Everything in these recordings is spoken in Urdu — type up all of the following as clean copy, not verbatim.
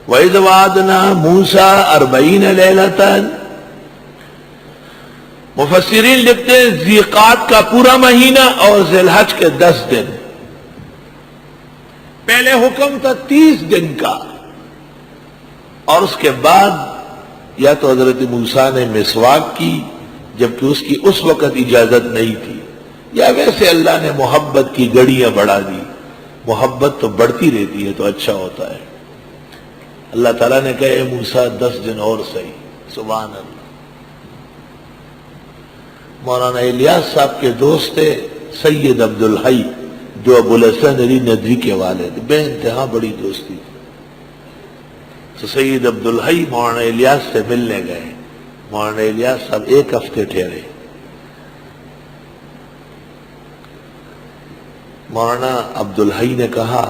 وَإِذْ وَعَدْنَا مُوسَىٰ 40 لَيْلَةً، مفسرین لکھتے ہیں ذی قعد کا پورا مہینہ اور ذی الحج کے 10 دن. پہلے حکم تھا 30 دن کا، اور اس کے بعد یا تو حضرت موسیٰ نے مسواک کی جبکہ اس کی اس وقت اجازت نہیں تھی، یا ویسے اللہ نے محبت کی گڑیاں بڑھا دی. محبت تو بڑھتی رہتی ہے تو اچھا ہوتا ہے. اللہ تعالیٰ نے کہا اے موسیٰ 10 دن اور صحیح. سبحان اللہ. مولانا الیاس صاحب کے دوست تھے سید عبدالحی، جو ابو الحسن علی ندوی کے والد، بے انتہا بڑی دوستی. تو سید عبدالحی مولانا الیاس سے ملنے گئے. مولانا الیاس صاحب 1 ہفتے ٹھہرے. مولانا عبدالحی نے کہا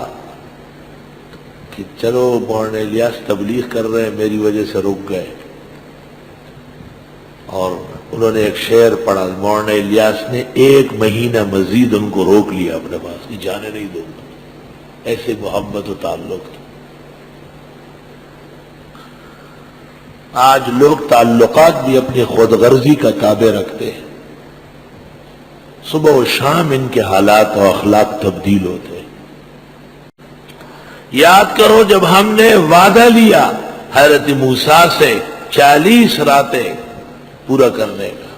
کہ چلو مولانا الیاس تبلیغ کر رہے ہیں، میری وجہ سے رک گئے. اور انہوں نے ایک شعر پڑھا. مولانا الیاس نے 1 مہینہ مزید ان کو روک لیا اپنے پاس کہ جانے نہیں دوں گا. ایسے محبت و تعلق. آج لوگ تعلقات بھی اپنی خود غرضی کا تابع رکھتے ہیں. صبح و شام ان کے حالات و اخلاق تبدیل ہوتے ہیں. یاد کرو جب ہم نے وعدہ لیا حضرت موسیٰ سے 40 راتیں پورا کرنے کا،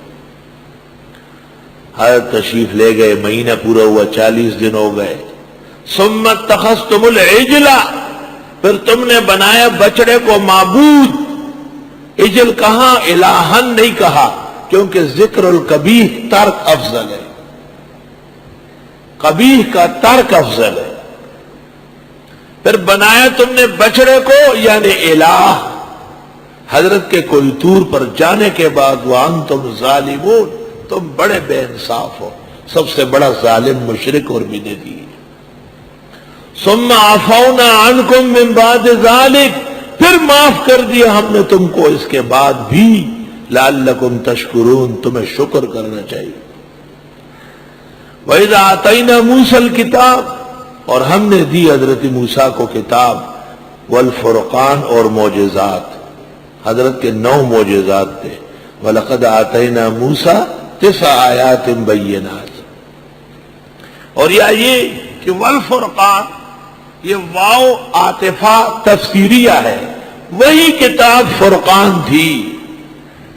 حضرت تشریف لے گئے، مہینہ پورا ہوا، 40 دن ہو گئے. ثم اتخذتم العجل، پھر تم نے بنایا بچڑے کو معبود. عجل کہاں، الہن نہیں کہا، کیونکہ ذکر القبیح ترک افضل ہے. قبیح کا ترک افضل ہے. پھر بنایا تم نے بچڑے کو یعنی الہ، حضرت کے کوئی طور پر جانے کے بعد وَأَنْتُمْ ظَالِمُونَ، تم بڑے بے انصاف ہو. سب سے بڑا ظالم مشرک اور بدعتی. ثُمَّ عَفَوْنَا عَنْكُمْ مِنْ بَعْدِ ذَلِكَ، پھر معاف کر دیا ہم نے تم کو اس کے بعد بھی. لعلکم تشکرون، تمہیں شکر کرنا چاہیے. وَإِذْ آتَيْنَا مُوسَى الْكِتَابَ، اور ہم نے دی حضرت موسیٰ کو کتاب، والفرقان اور معجزات. حضرت کے 9 معجزات تھے. وَلَقَدْ آتَيْنَا مُوسَى 9 آیات بینات. اور یہ کہ والفرقان، یہ واو عاطفہ تفسیریہ ہے. وہی کتاب فرقان تھی،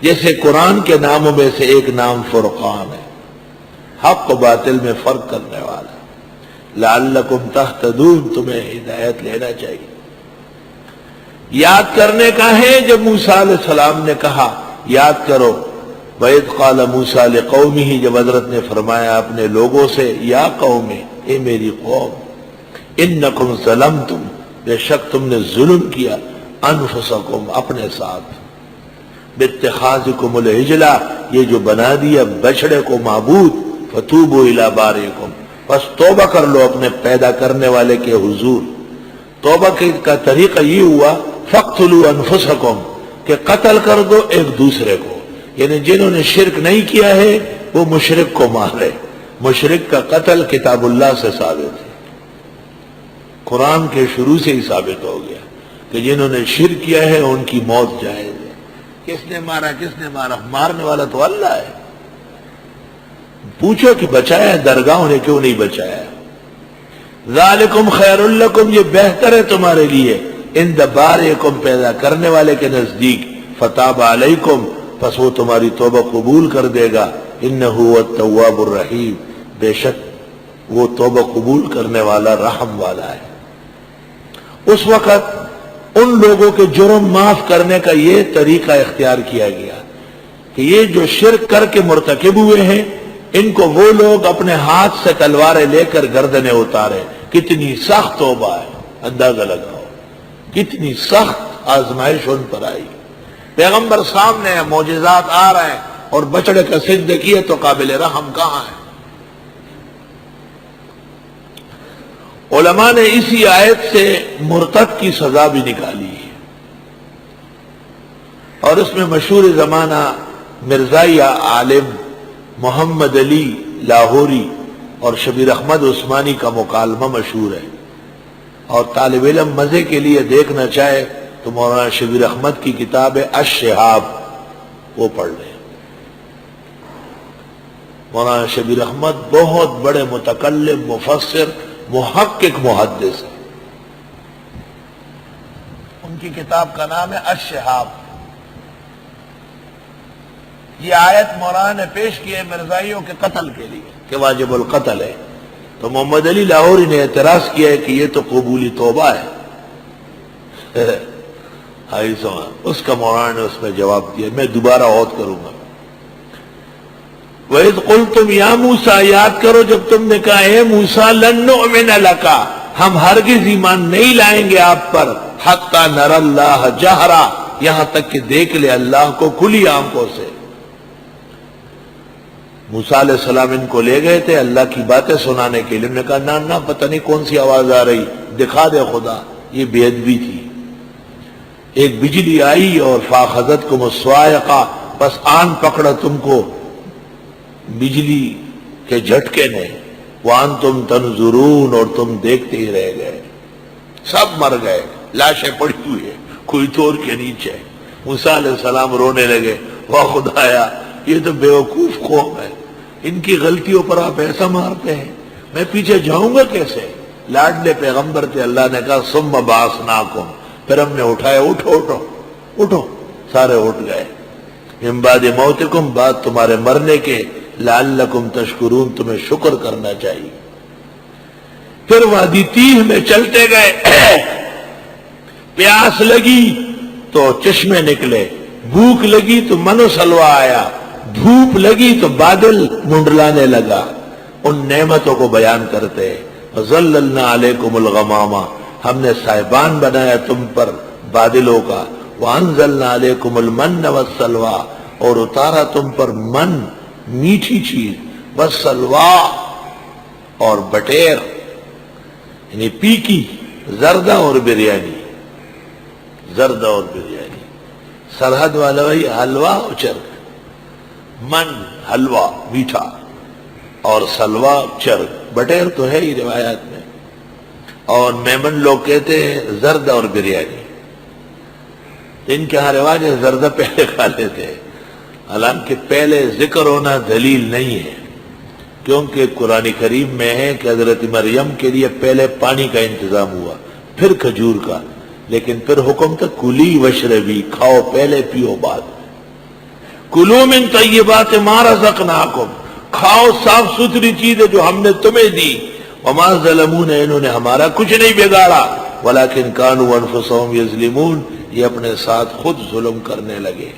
جیسے قرآن کے ناموں میں سے ایک نام فرقان ہے، حق و باطل میں فرق کرنے والا. لعلکم تہتدون، تمہیں ہدایت لینا چاہیے. یاد کرنے کا ہے جب موسیٰ علیہ السلام نے کہا یاد کرو. وَإِذْ قَالَ مُوسَىٰ لِقَوْمِهِ، جب حضرت نے فرمایا اپنے لوگوں سے یا قوم، اے میری قوم، انکم ظلمتم، بے شک تم نے ظلم کیا، انفسکم، اپنے ساتھ، باتخاذکم العجل، یہ جو بنا دیا بچڑے کو معبود، فتوبوا الی بارئکم، بس توبہ کر لو اپنے پیدا کرنے والے کے حضور. توبہ کا طریقہ یہ ہوا فاقتلوا انفسکم، کہ قتل کر دو ایک دوسرے کو. یعنی جنہوں نے شرک نہیں کیا ہے وہ مشرک کو مارے. مشرک کا قتل کتاب اللہ سے ثابت ہے، قرآن کے شروع سے ہی ثابت ہو گیا کہ جنہوں نے شرک کیا ہے ان کی موت جائز ہے. کس نے مارا، کس نے مارا؟ مارنے والا تو اللہ ہے. پوچھو کہ بچایا درگاہوں نے کیوں نہیں بچایا؟ ذالکم خیر لکم، یہ بہتر ہے تمہارے لیے، عند بارئکم، پیدا کرنے والے کے نزدیک. فتاب علیکم، پس وہ تمہاری توبہ قبول کر دے گا. انہ هو التواب الرحیم، بے شک وہ توبہ قبول کرنے والا رحم والا ہے. اس وقت ان لوگوں کے جرم معاف کرنے کا یہ طریقہ اختیار کیا گیا کہ یہ جو شرک کر کے مرتکب ہوئے ہیں ان کو وہ لوگ اپنے ہاتھ سے تلواریں لے کر گردنیں اتارے. کتنی سخت توبہ ہے، اندازہ لگاؤ کتنی سخت آزمائش ان پر آئی. پیغمبر سامنے ہے، معجزات آ رہے ہیں، اور بچڑے کا سجدہ کیے تو قابل رحم کہاں ہے؟ علماء نے اسی آیت سے مرتد کی سزا بھی نکالی ہے، اور اس میں مشہور زمانہ مرزائیہ عالم محمد علی لاہوری اور شبیر احمد عثمانی کا مکالمہ مشہور ہے. اور طالب علم مزے کے لیے دیکھنا چاہے تو مولانا شبیر احمد کی کتاب ہے الشہاب، وہ پڑھ لیں۔ مولانا شبیر احمد بہت بڑے متکلم، مفسر، محقق، محدث ہیں۔ ان کی کتاب کا نام ہے الشہاب۔ یہ آیت مولانا نے پیش کی ہے مرزائیوں کے قتل کے لیے کہ واجب القتل ہے، تو محمد علی لاہوری نے اعتراض کیا ہے کہ یہ تو قبولی توبہ ہے۔ اس کا مولانا نے اس میں جواب دیا، میں دوبارہ غور کروں گا۔ وَإِذْ قُلْتُمْ يَا مُوسَىٰ، یاد کرو جب تم نے کہا اے موسیٰ لَن نُؤْمِنَ لَكَ، ہم ہرگز ایمان نہیں لائیں گے آپ پر، حَتَّىٰ نَرَى اللَّهَ جَهْرًا، یہاں تک کہ دیکھ لے اللہ کو کھلی آنکھوں سے۔ موسیٰ علیہ السلام ان کو لے گئے تھے اللہ کی باتیں سنانے کے لیے، انہوں نے کہا نہ پتہ نہیں کون سی آواز آ رہی، دکھا دے خدا۔ یہ بے ادبی تھی۔ ایک بجلی آئی اور فاخذتکم الصاعقہ، بس آن پکڑا تم کو بجلی کے جھٹکے نے، وانتم تنظرون، اور تم دیکھتے ہی رہ گئے، سب مر گئے، لاشیں پڑی ہوئی ہیں کوئی توڑ کے نیچے۔ موسیٰ علیہ السلام رونے لگے، واہ خدایا یہ تو بیوقوف قوم ہے، ان کی غلطیوں پر آپ ایسا مارتے ہیں، میں پیچھے جاؤں گا کیسے؟ لاڈلے پیغمبر تھے، اللہ نے کہا ثم بعثناکم، پھر ہم نے اٹھائے، اٹھو اٹھو اٹھو، سارے اٹھ گئے۔ من بعد موتکم، بعد تمہارے مرنے کے، لعلکم تشکرون، تمہیں شکر کرنا چاہیے۔ پھر وادی تیہ میں چلتے گئے، پیاس لگی تو چشمے نکلے، بھوک لگی تو من و سلوہ آیا، دھوپ لگی تو بادل منڈلانے لگا۔ ان نعمتوں کو بیان کرتے، وَظَلَّلْنَا عَلَيْكُمُ الْغَمَامَ، ہم نے سائبان بنایا تم پر بادلوں کا، وَأَنزَلْنَا عَلَيْكُمُ الْمَنَّ وَالسَّلْوَىٰ، اور اتارا تم پر من، میٹھی چیز، وَالسَّلْوَىٰ، اور بٹیر یعنی پیکی، زردہ اور بریانی، زردہ اور بریانی۔ سرحد والا وہی حلوہ اور چرک، من حلوہ میٹھا اور سلوہ چرک، بٹیر تو ہے ہی روایات میں، اور میمن لوگ کہتے ہیں زردہ اور بریانی۔ ان کے ہاں رواج ہے زردہ پہلے کھا لیتے ہیں، حالانکہ پہلے ذکر ہونا دلیل نہیں ہے، کیونکہ قرآن کریم میں ہے کہ حضرت مریم کے لیے پہلے پانی کا انتظام ہوا، پھر کھجور کا، لیکن پھر حکم تھا کلی وشربی، کھاؤ پہلے پیو بعد۔ کلوا من طیبات ما رزقناکم، کھاؤ صاف ستھری چیزیں جو ہم نے تمہیں دی۔ وما ظلمون، انہوں نے ہمارا کچھ نہیں بگاڑا، ولکن کانوا انفسهم یظلمون، یہ اپنے ساتھ خود ظلم کرنے لگے۔